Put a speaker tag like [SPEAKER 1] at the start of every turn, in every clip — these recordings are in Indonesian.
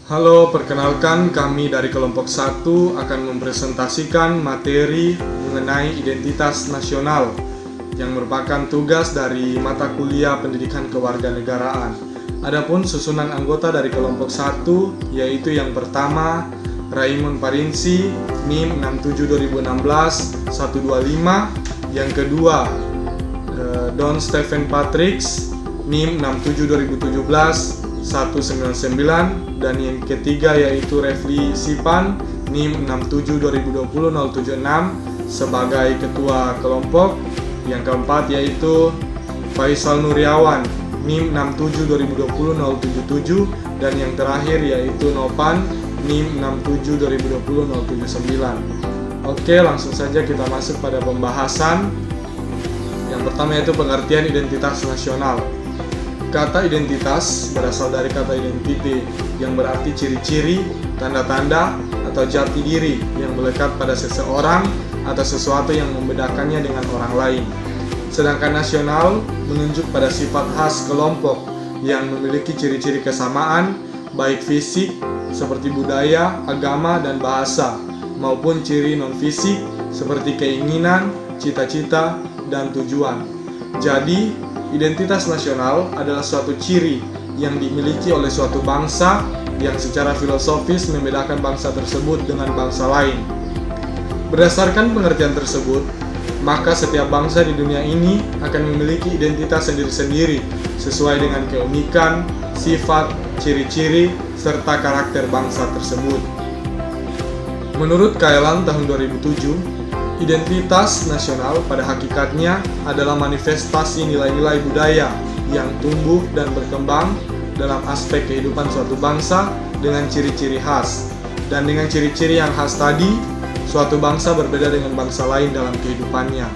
[SPEAKER 1] Halo, perkenalkan kami dari kelompok 1 akan mempresentasikan materi mengenai identitas nasional yang merupakan tugas dari mata kuliah pendidikan kewarganegaraan. Adapun susunan anggota dari kelompok 1 yaitu yang pertama Raymond Parinsi, NIM 672016-125, yang kedua Don Stephen Patricks, NIM 672017-199, dan yang ketiga yaitu Refli Sipan, NIM 672020-076 sebagai ketua kelompok. Yang keempat yaitu Faisal Nuriawan, NIM 672020-077, dan yang terakhir yaitu Nopan, NIM 672020-079. Oke, langsung saja kita masuk pada pembahasan. Yang pertama yaitu pengertian identitas nasional. Kata identitas berasal dari kata identity yang berarti ciri-ciri, tanda-tanda, atau jati diri yang melekat pada seseorang atau sesuatu yang membedakannya dengan orang lain. Sedangkan nasional menunjuk pada sifat khas kelompok yang memiliki ciri-ciri kesamaan, baik fisik seperti budaya, agama, dan bahasa, maupun ciri non-fisik seperti keinginan, cita-cita, dan tujuan. Jadi, identitas nasional adalah suatu ciri yang dimiliki oleh suatu bangsa yang secara filosofis membedakan bangsa tersebut dengan bangsa lain. Berdasarkan pengertian tersebut, maka setiap bangsa di dunia ini akan memiliki identitas sendiri-sendiri sesuai dengan keunikan, sifat, ciri-ciri, serta karakter bangsa tersebut. Menurut Kaelan tahun 2007, identitas nasional pada hakikatnya adalah manifestasi nilai-nilai budaya yang tumbuh dan berkembang dalam aspek kehidupan suatu bangsa dengan ciri-ciri khas. Dan dengan ciri-ciri yang khas tadi, suatu bangsa berbeda dengan bangsa lain dalam kehidupannya.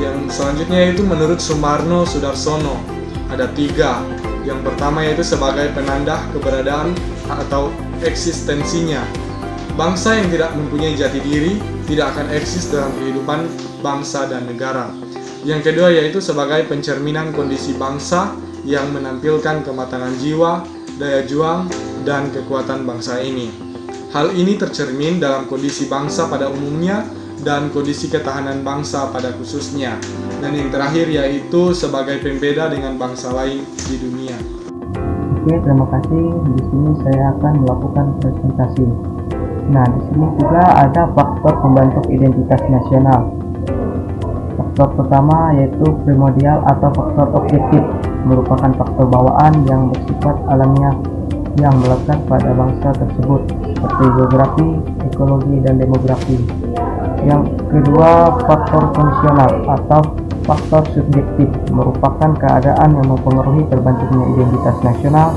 [SPEAKER 1] Yang selanjutnya itu menurut Sumarno Sudarsono, ada 3. Yang pertama yaitu sebagai penanda keberadaan atau eksistensinya. Bangsa yang tidak mempunyai jati diri tidak akan eksis dalam kehidupan bangsa dan negara. Yang kedua yaitu sebagai pencerminan kondisi bangsa yang menampilkan kematangan jiwa, daya juang, dan kekuatan bangsa ini. Hal ini tercermin dalam kondisi bangsa pada umumnya dan kondisi ketahanan bangsa pada khususnya. Dan yang terakhir yaitu sebagai pembeda dengan bangsa lain di dunia.
[SPEAKER 2] Oke, terima kasih. Di sini saya akan melakukan presentasi. Nah, di sini juga ada faktor pembentuk identitas nasional. Faktor pertama yaitu primordial atau faktor objektif, merupakan faktor bawaan yang bersifat alamiah yang melekat pada bangsa tersebut, seperti geografi, ekologi, dan demografi. Yang kedua, faktor fungsional atau faktor subjektif, merupakan keadaan yang mempengaruhi terbentuknya identitas nasional.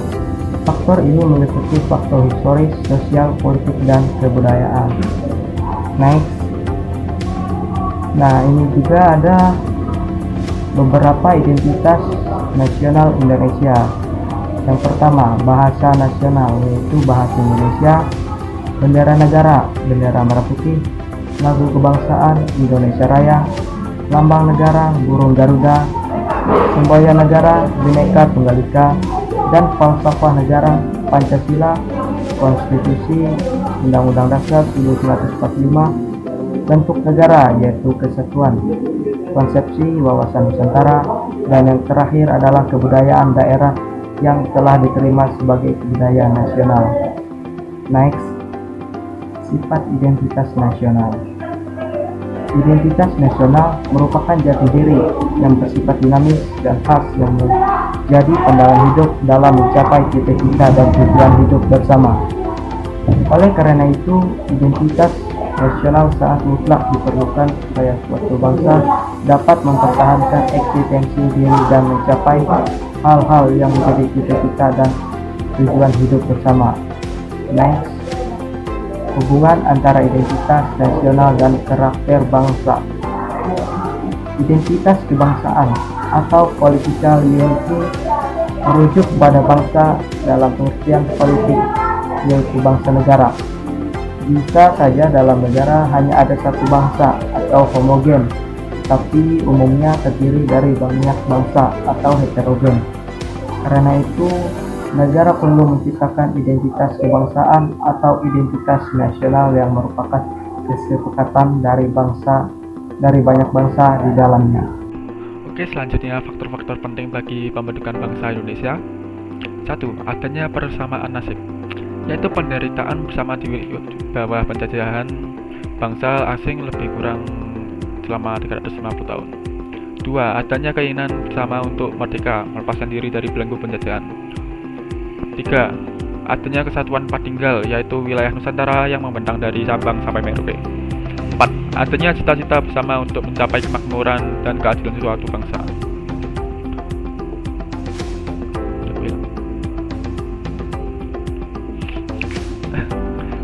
[SPEAKER 2] Faktor ini meliputi faktor historis, sosial, politik, dan kebudayaan. Next. Nah, ini juga ada beberapa identitas nasional Indonesia. Yang pertama, bahasa nasional, yaitu bahasa Indonesia, bendera negara, bendera merah putih, lagu kebangsaan Indonesia Raya, lambang negara, burung Garuda, semboyan negara, Bhinneka Tunggal Ika, dan falsafah negara, Pancasila, Konstitusi, Undang-Undang Dasar 1945, bentuk negara yaitu kesatuan, konsepsi wawasan Nusantara, dan yang terakhir adalah kebudayaan daerah yang telah diterima sebagai kebudayaan nasional. Next, sifat identitas nasional. Identitas nasional merupakan jati diri yang bersifat dinamis dan khas yang menjadi pendalam hidup dalam mencapai cita-cita dan tujuan hidup bersama. Oleh karena itu, identitas nasional sangat mutlak diperlukan supaya suatu bangsa dapat mempertahankan eksistensi diri dan mencapai hal-hal yang menjadi cita-cita dan tujuan hidup bersama. Next, hubungan antara identitas nasional dan karakter bangsa. Identitas kebangsaan atau political unity merujuk pada bangsa dalam pengertian politik, yaitu bangsa negara. Bisa saja dalam negara hanya ada satu bangsa atau homogen, tapi umumnya terdiri dari banyak bangsa atau heterogen. Karena itu, Negara perlu menciptakan identitas kebangsaan atau identitas nasional yang merupakan kesepakatan dari banyak bangsa di dalamnya.
[SPEAKER 3] Oke, selanjutnya faktor-faktor penting bagi pembentukan bangsa Indonesia. 1. Adanya persamaan nasib, yaitu penderitaan bersama di bawah penjajahan bangsa asing lebih kurang selama 350 tahun. 2. Adanya keinginan bersama untuk merdeka, melepaskan diri dari belenggu penjajahan. 3. Adanya kesatuan tempat tinggal, yaitu wilayah Nusantara yang membentang dari Sabang sampai Merauke. 4. Adanya cita-cita bersama untuk mencapai kemakmuran dan keadilan suatu bangsa.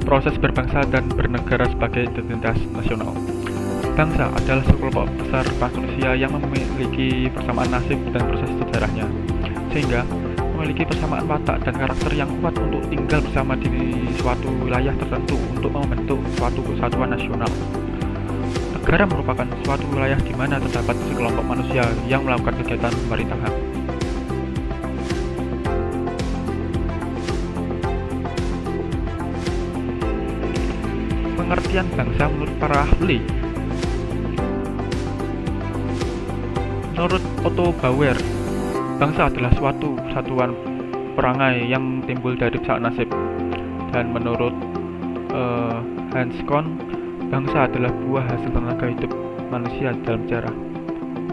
[SPEAKER 3] Proses berbangsa dan bernegara sebagai identitas nasional. Bangsa adalah sekelompok besar manusia yang memiliki persamaan nasib dan proses sejarahnya, sehingga memiliki persamaan watak dan karakter yang kuat untuk tinggal bersama di suatu wilayah tertentu untuk membentuk suatu kesatuan nasional. Negara merupakan suatu wilayah di mana terdapat sekelompok manusia yang melakukan kegiatan pemerintahan. Pengertian bangsa menurut para ahli. Menurut Otto Bauer, bangsa adalah suatu kesatuan perangai yang timbul dari persamaan nasib. Dan menurut Hans Kohn, bangsa adalah buah hasil tenaga hidup manusia dalam sejarah.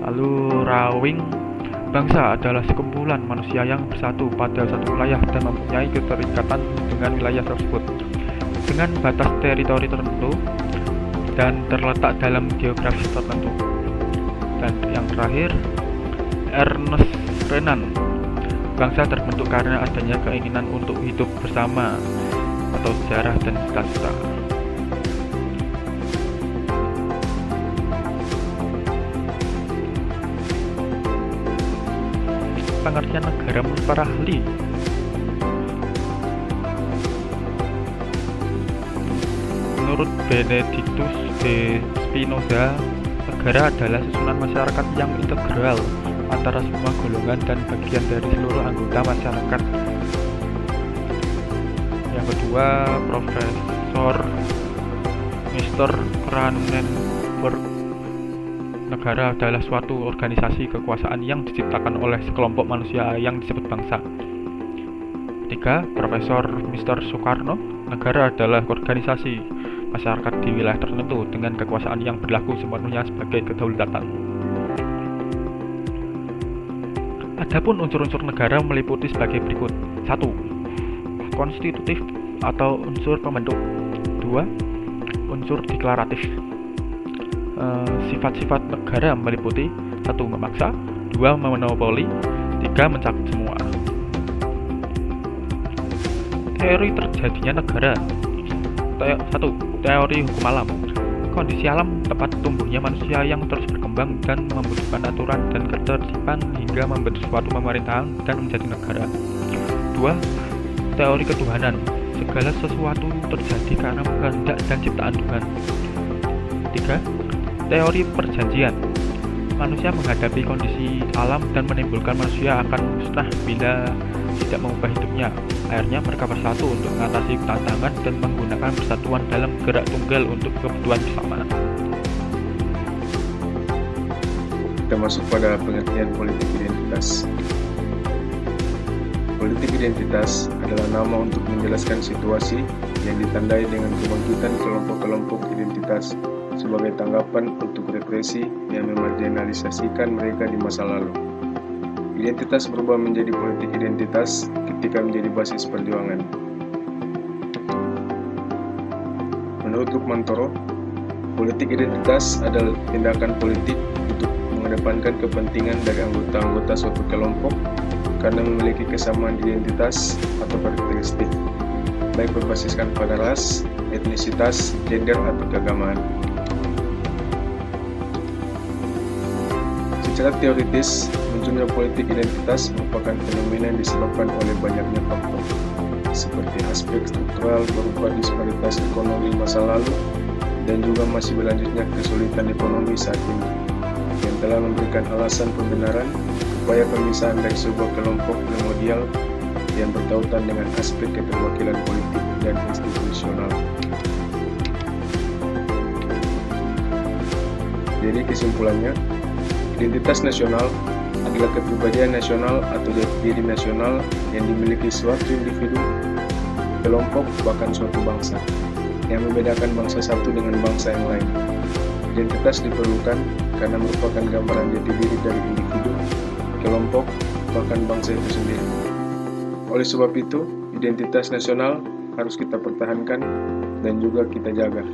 [SPEAKER 3] Lalu Rawing, bangsa adalah sekumpulan manusia yang bersatu pada satu wilayah dan mempunyai keterikatan dengan wilayah tersebut dengan batas teritori tertentu dan terletak dalam geografis tertentu. Dan yang terakhir, Ernest Renan, bangsa terbentuk karena adanya keinginan untuk hidup bersama atau sejarah dan cita-cita. Pengertian negara menurut para ahli. Menurut Benedictus de Spinoza, negara adalah susunan masyarakat yang integral antara semua golongan dan bagian dari seluruh anggota masyarakat. Yang kedua, Profesor Mr. Cranenburg, negara adalah suatu organisasi kekuasaan yang diciptakan oleh sekelompok manusia yang disebut bangsa. Ketiga, Profesor Mr. Soekarno, negara adalah organisasi masyarakat di wilayah tertentu dengan kekuasaan yang berlaku sepenuhnya sebagai kedaulatan. Adapun unsur-unsur negara meliputi sebagai berikut. 1. Konstitutif atau unsur pembentuk. 2. Unsur deklaratif. Sifat-sifat negara meliputi 1. Memaksa, 2. memonopoli, 3. mencakup semua. Teori terjadinya negara. 1. Teori hukum alam. Kondisi alam tempat tumbuhnya manusia yang terus berkembang dan membutuhkan aturan dan ketertiban hingga membentuk suatu pemerintahan dan menjadi negara. 2. Teori ketuhanan. Segala sesuatu terjadi karena kehendak dan ciptaan Tuhan. 3. Teori perjanjian. Manusia menghadapi kondisi alam dan menimbulkan manusia akan musnah bila tidak mengubah hidupnya. Akhirnya mereka bersatu untuk mengatasi tantangan dan menggunakan persatuan dalam gerak tunggal untuk kebutuhan bersama.
[SPEAKER 1] Kita masuk pada pengertian politik identitas. Politik identitas adalah nama untuk menjelaskan situasi yang ditandai dengan kebangkitan kelompok-kelompok identitas sebagai tanggapan untuk represi yang memarginalisasikan mereka di masa lalu. Identitas berubah menjadi politik identitas ketika menjadi basis perjuangan. Menurut Lukman Toro, politik identitas adalah tindakan politik untuk mengedepankan kepentingan dari anggota-anggota suatu kelompok karena memiliki kesamaan identitas atau karakteristik, baik berbasiskan pada ras, etnisitas, gender, atau keagamaan. Secara teoritis, munculnya politik identitas merupakan fenomena yang disebabkan oleh banyaknya faktor, seperti aspek struktural berupa disparitas ekonomi masa lalu dan juga masih berlanjutnya kesulitan ekonomi saat ini, yang telah memberikan alasan pembenaran upaya pemisahan dari sebuah kelompok primordial
[SPEAKER 4] yang bertautan dengan aspek keterwakilan politik dan institusional. Jadi kesimpulannya, identitas nasional adalah kepribadian nasional atau jati diri nasional yang dimiliki suatu individu, kelompok, bahkan suatu bangsa, yang membedakan bangsa satu dengan bangsa yang lain. Identitas diperlukan karena merupakan gambaran jati diri dari individu, kelompok, bahkan bangsa itu sendiri. Oleh sebab itu, identitas nasional harus kita pertahankan dan juga kita jaga,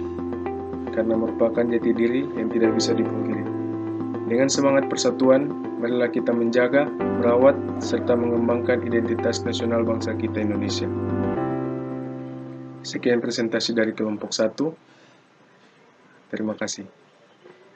[SPEAKER 4] karena merupakan jati diri yang tidak bisa dipungkiri. Dengan semangat persatuan, marilah kita menjaga, merawat, serta mengembangkan identitas nasional bangsa kita Indonesia. Sekian presentasi dari kelompok 1. Terima kasih.